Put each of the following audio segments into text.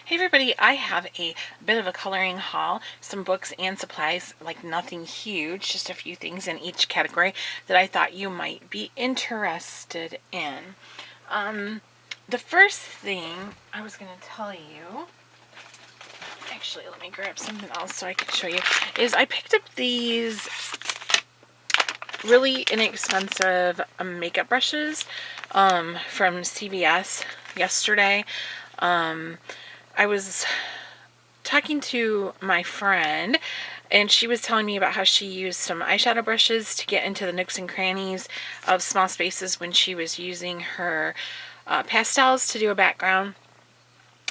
Hey everybody, I have a bit of a coloring haul, some books and supplies, like nothing huge, just a few things in each category that I thought you might be interested in. The first thing I was going to tell you, actually let me grab something else so I can show you, is I picked up these really inexpensive makeup brushes from CVS yesterday. I was talking to my friend and she was telling me about how she used some eyeshadow brushes to get into the nooks and crannies of small spaces when she was using her pastels to do a background.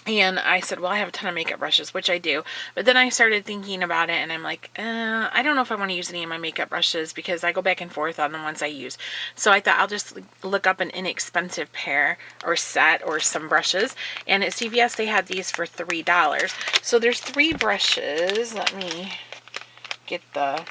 And I said, well, I have a ton of makeup brushes, which I do. But then I started thinking about it, and I'm like, I don't know if I want to use any of my makeup brushes because I go back and forth on the ones I use. So I thought I'll just look up an inexpensive pair or set or some brushes. And at CVS, they had these for $3. So there's 3 brushes. Let me get the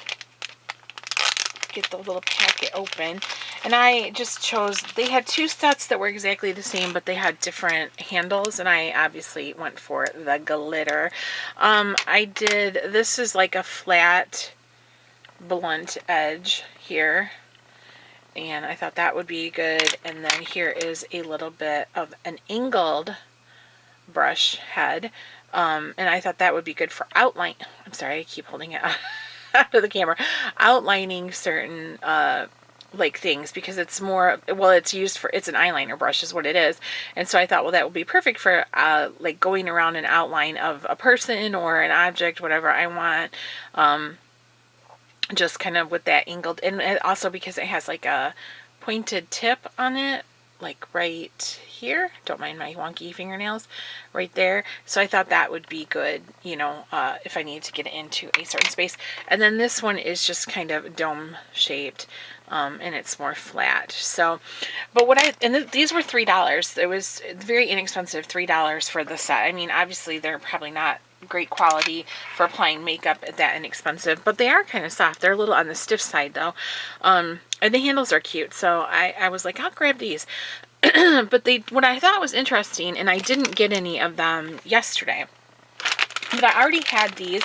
little packet open. And I just chose, they had 2 sets that were exactly the same, but they had different handles, and I obviously went for the glitter. This is like a flat, blunt edge here, and I thought that would be good. And then here is a little bit of an angled brush head, and I thought that would be good for outline. I'm sorry, I keep holding it out of the camera. Outlining certain like things, because it's more, well, it's used for, it's an eyeliner brush is what it is. And so I thought, well, that would be perfect for like going around an outline of a person or an object, whatever I want, just kind of with that angled, and also because it has like a pointed tip on it, like right here, don't mind my wonky fingernails, right there. So I thought that would be good, you know, if I need to get into a certain space. And then this one is just kind of dome shaped, and it's more flat. So, but these were $3. It was very inexpensive, $3 for the set. I mean, obviously they're probably not great quality for applying makeup at that inexpensive, but they are kind of soft. They're a little on the stiff side though. And the handles are cute, so I was like, I'll grab these. But what I thought was interesting, and I didn't get any of them yesterday, but I already had these,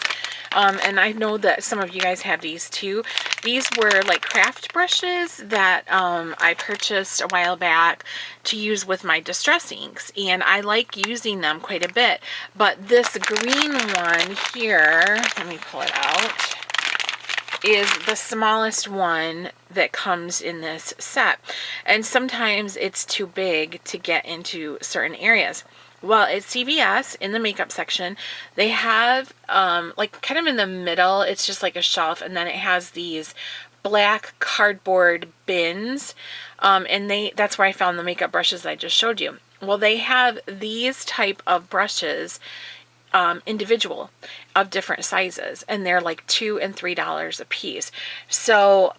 and I know that some of you guys have these too. These were like craft brushes that I purchased a while back to use with my distress inks, and I like using them quite a bit. But this green one here, let me pull it out, is the smallest one that comes in this set. And sometimes it's too big to get into certain areas. Well, at CVS, in the makeup section, they have, like, kind of in the middle, it's just like a shelf, and then it has these black cardboard bins, and that's where I found the makeup brushes I just showed you. Well, they have these type of brushes individual of different sizes, and they're like $2 and $3 a piece. So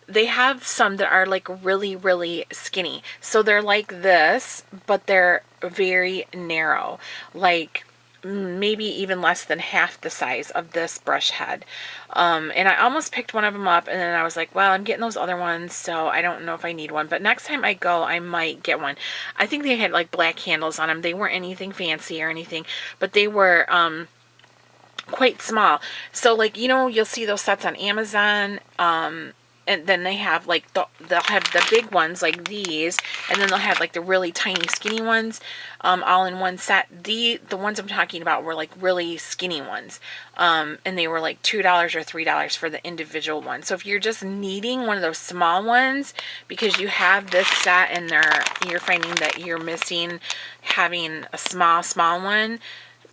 they have some that are like really, really skinny. So they're like this, but they're very narrow, like maybe even less than half the size of this brush head. And I almost picked one of them up, and then I was like, well, I'm getting those other ones, so I don't know if I need one, but next time I go, I might get one. I think they had like black handles on them. They weren't anything fancy or anything, but they were quite small. So, like, you know, you'll see those sets on Amazon, and then they have like they'll have the big ones like these, and then they'll have like the really tiny skinny ones, all in one set. The ones I'm talking about were like really skinny ones, and they were like $2 or $3 for the individual one. So if you're just needing one of those small ones because you have this set and you're finding that you're missing having a small one,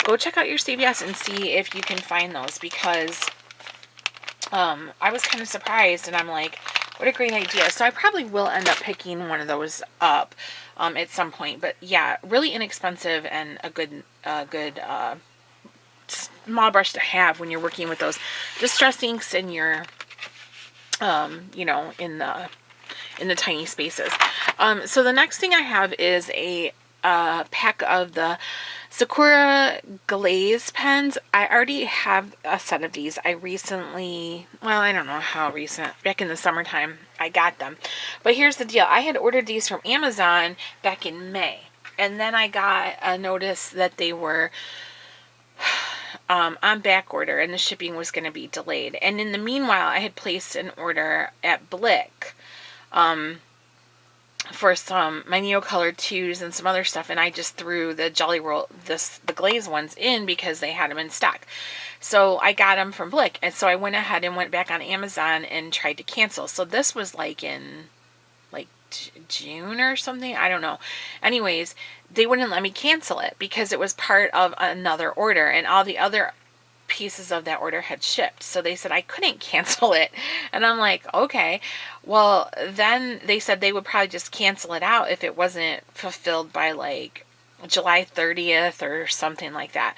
go check out your CVS and see if you can find those, because I was kind of surprised, and I'm like, what a great idea. So I probably will end up picking one of those up at some point. But yeah, really inexpensive and a good small brush to have when you're working with those distress inks and you're you know, in the tiny spaces. So the next thing I have is a pack of the Sakura Glaze pens. I already have a set of these. I recently, well, I don't know how recent, back in the summertime, I got them. But here's the deal. I had ordered these from Amazon back in May. And then I got a notice that they were on back order and the shipping was going to be delayed. And in the meanwhile, I had placed an order at Blick for some my Neocolor 2s and some other stuff, and I just threw the Jelly Roll, the Glaze ones in because they had them in stock. So I got them from Blick, and so I went ahead and went back on Amazon and tried to cancel. So this was like in like June or something, I don't know. Anyways, they wouldn't let me cancel it because it was part of another order, and all the other pieces of that order had shipped. So they said I couldn't cancel it. And I'm like, okay. Well, then they said they would probably just cancel it out if it wasn't fulfilled by like July 30th or something like that.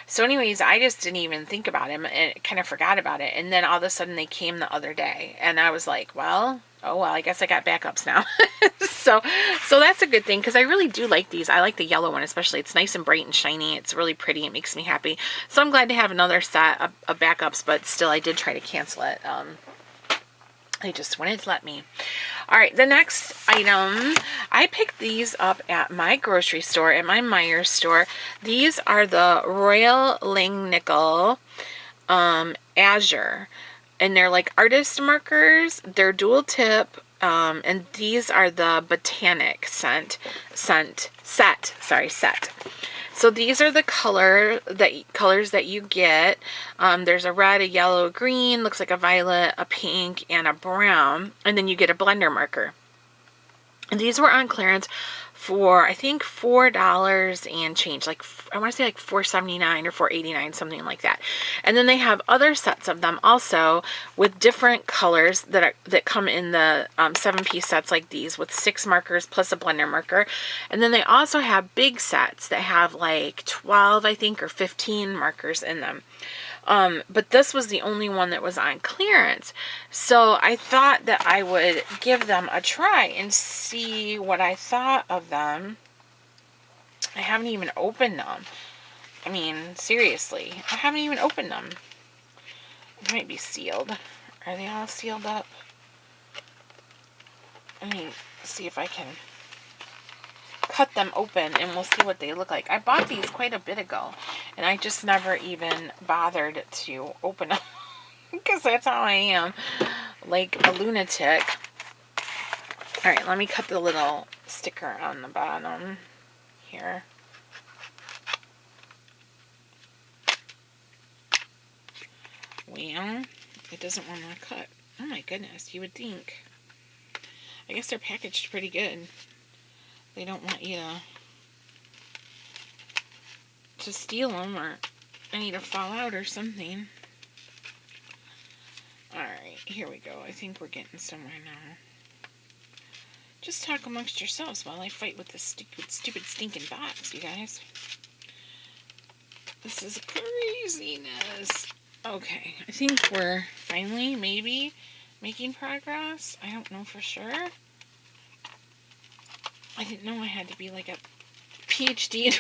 So anyways, I just didn't even think about it and kind of forgot about it. And then all of a sudden they came the other day and I was like, well, oh well, I guess I got backups now. so that's a good thing because I really do like these. I like the yellow one especially. It's nice and bright and shiny. It's really pretty. It makes me happy. So I'm glad to have another set of backups, but still I did try to cancel it. They just wouldn't let me. All right, the next item, I picked these up at my grocery store, at my Myers store. These are the Royal Langnickel Azure. And they're like artist markers. They're dual tip. And these are the Botanic set. So these are the colors that you get. There's a red, a yellow, a green, looks like a violet, a pink, and a brown. And then you get a blender marker. And these were on clearance for, I think, $4 and change. Like, I want to say like $4.79 or $4.89, something like that. And then they have other sets of them also with different colors that come in the 7-piece sets like these with 6 markers plus a blender marker. And then they also have big sets that have like 12, I think, or 15 markers in them. But this was the only one that was on clearance. So I thought that I would give them a try and see what I thought of them. I haven't even opened them. I mean, seriously, I haven't even opened them. They might be sealed. Are they all sealed up? Let me see if I can cut them open and we'll see what they look like. I bought these quite a bit ago and I just never even bothered to open them because that's how I am, like a lunatic. All right, let me cut the little sticker on the bottom here. Well, it doesn't want to cut. Oh my goodness, you would think. I guess they're packaged pretty good. They don't want you to steal them or any to fall out or something. Alright, here we go. I think we're getting somewhere now. Just talk amongst yourselves while I fight with this stupid stinking box, you guys. This is craziness. Okay, I think we're finally, maybe, making progress. I don't know for sure. I didn't know I had to be like a PhD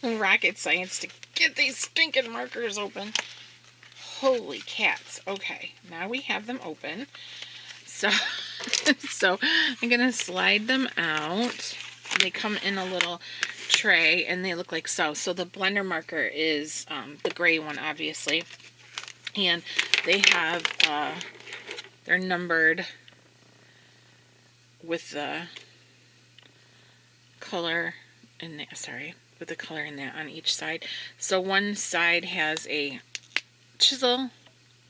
in rocket science to get these stinking markers open. Holy cats. Okay, now we have them open. So, I'm going to slide them out. They come in a little tray and they look like so. So the blender marker is the gray one, obviously. And they have, they're numbered with the color in there, with the color in that on each side. So one side has a chisel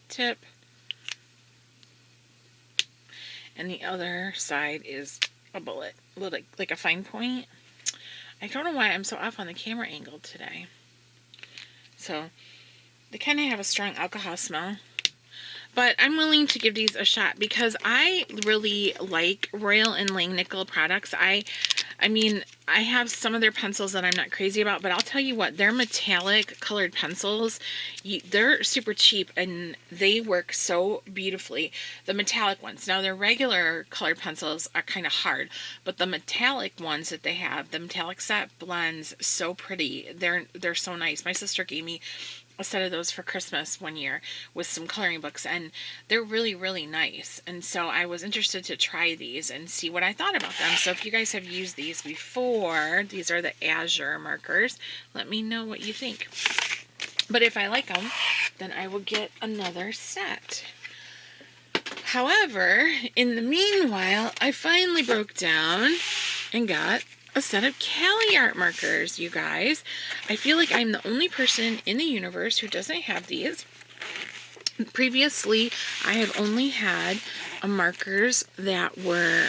tip and the other side is a bullet, like a fine point. I don't know why I'm so off on the camera angle today. So they kind of have a strong alcohol smell. But I'm willing to give these a shot because I really like Royal and Langnickel products. I mean, I have some of their pencils that I'm not crazy about, but I'll tell you what, their metallic colored pencils, they're super cheap and they work so beautifully. The metallic ones. Now, their regular colored pencils are kind of hard, but the metallic ones that they have, the metallic set blends so pretty. They're so nice. My sister gave me a set of those for Christmas one year with some coloring books, and they're really, really nice. And so I was interested to try these and see what I thought about them. So if you guys have used these before, these are the Azure markers. Let me know what you think. But if I like them, then I will get another set. However, in the meanwhile, I finally broke down and got a set of Caliart markers, you guys. I feel like I'm the only person in the universe who doesn't have these. Previously, I have only had markers that were,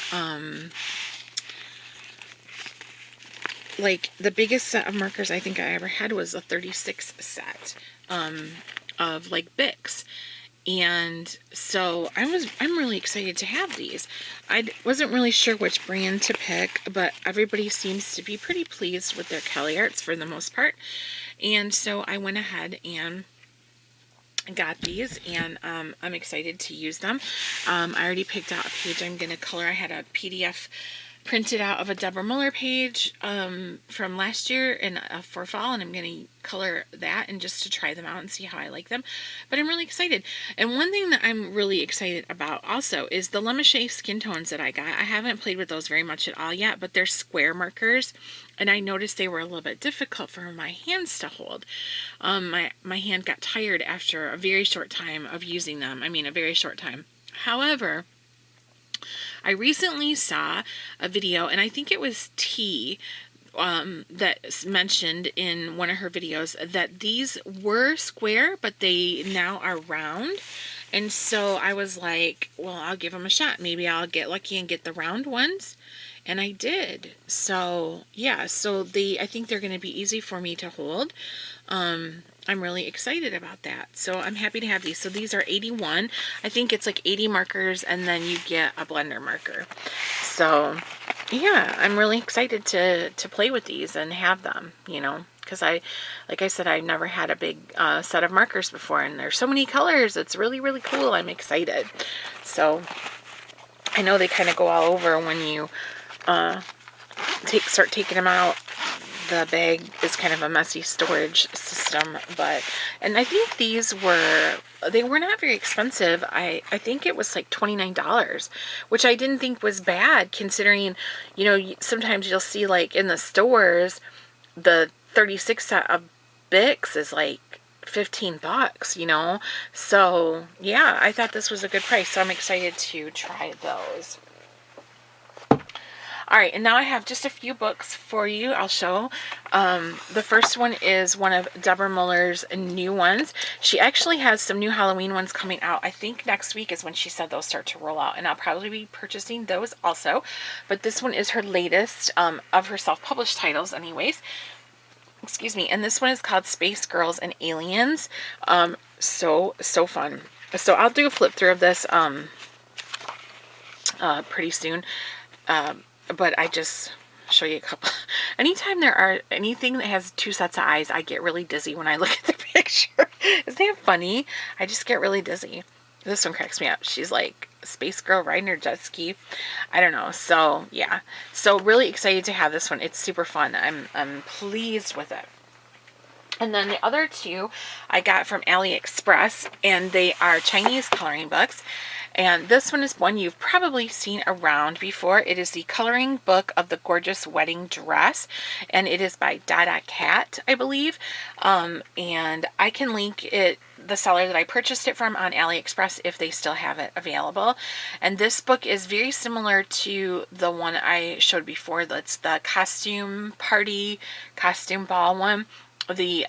like, the biggest set of markers I think I ever had was a 36 set of, like, Bics. And so I'm really excited to have these. I wasn't really sure which brand to pick, but everybody seems to be pretty pleased with their Caliarts for the most part. And so I went ahead and got these, and I'm excited to use them. I already picked out a page I'm going to color. I had a PDF printed out of a Deborah Muller page from last year and for fall, and I'm going to color that and just to try them out and see how I like them. But I'm really excited. And one thing that I'm really excited about also is the Lemon skin tones that I got. I haven't played with those very much at all yet, but they're square markers, and I noticed they were a little bit difficult for my hands to hold. My hand got tired after a very short time of using them. I mean, a very short time. However, I recently saw a video, and I think it was T that mentioned in one of her videos that these were square, but they now are round. And so I was like, well, I'll give them a shot. Maybe I'll get lucky and get the round ones. And I did. So yeah, so I think they're going to be easy for me to hold. I'm really excited about that. So I'm happy to have these. So these are 81. I think it's like 80 markers, and then you get a blender marker. So yeah, I'm really excited to play with these and have them, you know, because like I said, I've never had a big set of markers before, and there's so many colors. It's really, really cool. I'm excited. So I know they kind of go all over when you start taking them out. The bag is kind of a messy storage system, and I think they were not very expensive. I think it was like $29, which I didn't think was bad considering, you know, sometimes you'll see like in the stores, the 36 set of Bics is like $15, you know? So yeah, I thought this was a good price, so I'm excited to try those. All right, and now I have just a few books for you. I'll show. The first one is one of Deborah Muller's new ones. She actually has some new Halloween ones coming out. I think next week is when she said those start to roll out, and I'll probably be purchasing those also. But this one is her latest of her self-published titles anyways. Excuse me. And this one is called Space Girls and Aliens. So fun. So I'll do a flip through of this pretty soon. But I just show you a couple. Anytime there are anything that has two sets of eyes, I get really dizzy when I look at the picture. Isn't that funny? I just get really dizzy. This one cracks me up. She's like a space girl riding her jet ski. I don't know. So yeah. So really excited to have this one. It's super fun. I'm pleased with it. And then the other two I got from AliExpress, and they are Chinese coloring books. And this one is one you've probably seen around before. It is the coloring book of the gorgeous wedding dress, and it is by Dada Cat, I believe. And I can link the seller that I purchased it from on AliExpress if they still have it available. And this book is very similar to the one I showed before. That's the costume ball one. The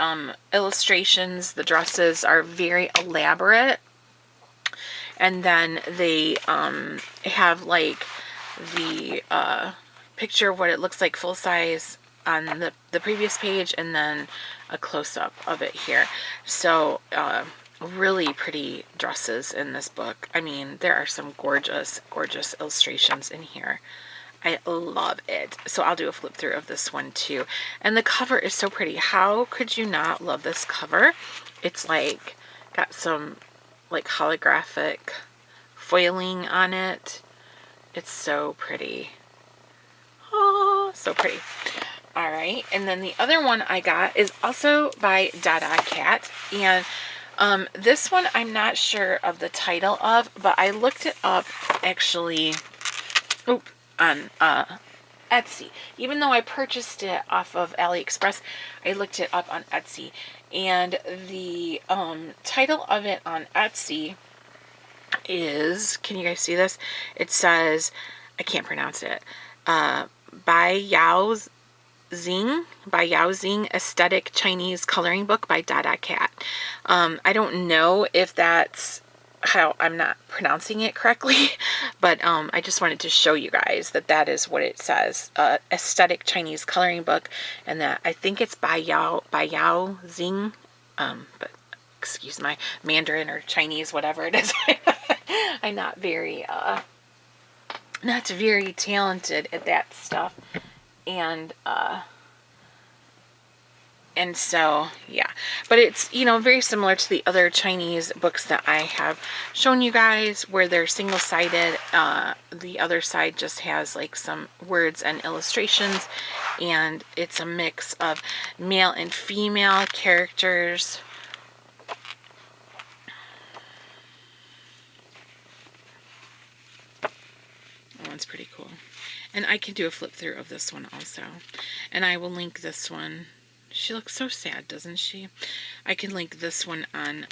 illustrations, the dresses are very elaborate. And then they have like the picture of what it looks like full size on the previous page, and then a close-up of it here. So really pretty dresses in this book. I mean, there are some gorgeous, gorgeous illustrations in here. I love it. So I'll do a flip through of this one too. And the cover is so pretty. How could you not love this cover? It's like got some like holographic foiling on it. It's so pretty. Oh, so pretty. All right, and then the other one I got is also by Dada Cat, and this one I'm not sure of the title of, but I looked it up actually on Etsy. Even though I purchased it off of AliExpress, I looked it up on Etsy, and the title of it on Etsy is, can you guys see this? It says, I can't pronounce it, Bai Yao Zing Aesthetic Chinese Coloring Book by Dada Cat. I don't know if that's how I'm not pronouncing it correctly, but I just wanted to show you guys that that is what it says, Aesthetic Chinese Coloring Book, and that I think it's Bai Yao Zing, but excuse my Mandarin or Chinese, whatever it is. I'm not very talented at that stuff, and so, yeah, but it's, you know, very similar to the other Chinese books that I have shown you guys, where they're single-sided. The other side just has like some words and illustrations, and it's a mix of male and female characters. That one's pretty cool. And I can do a flip through of this one also, and I will link this one. She looks so sad, doesn't she? I can link this one on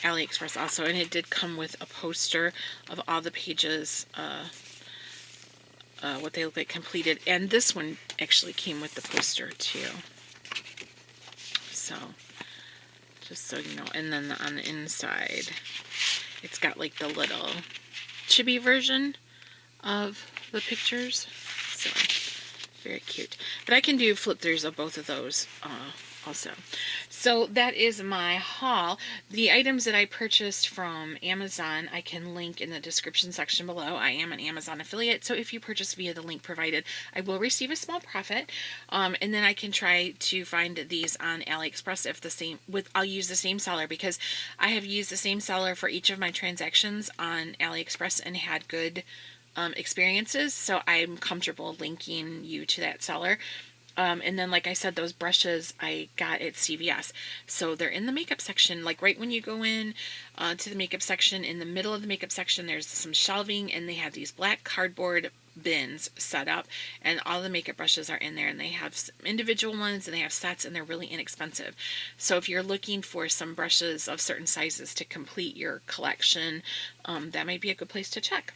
AliExpress also, and it did come with a poster of all the pages, what they look like completed, and this one actually came with the poster too. So, just so you know, and then on the inside, it's got like the little chibi version of the pictures, so very cute. But I can do flip throughs of both of those also. So that is my haul. The items that I purchased from Amazon, I can link in the description section below. I am an Amazon affiliate, so if you purchase via the link provided, I will receive a small profit. And then I can try to find these on AliExpress if the same I'll use the same seller, because I have used the same seller for each of my transactions on AliExpress and had good experiences, so I'm comfortable linking you to that seller. And then, like I said, those brushes I got at CVS, so they're in the makeup section. Like right when you go in to the makeup section, in the middle of the makeup section, there's some shelving, and they have these black cardboard bins set up, and all the makeup brushes are in there, and they have some individual ones, and they have sets, and they're really inexpensive. So if you're looking for some brushes of certain sizes to complete your collection, that might be a good place to check.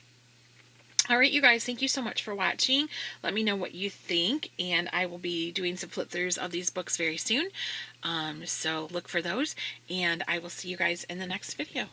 Alright, you guys, thank you so much for watching. Let me know what you think, and I will be doing some flip throughs of these books very soon. So look for those, and I will see you guys in the next video.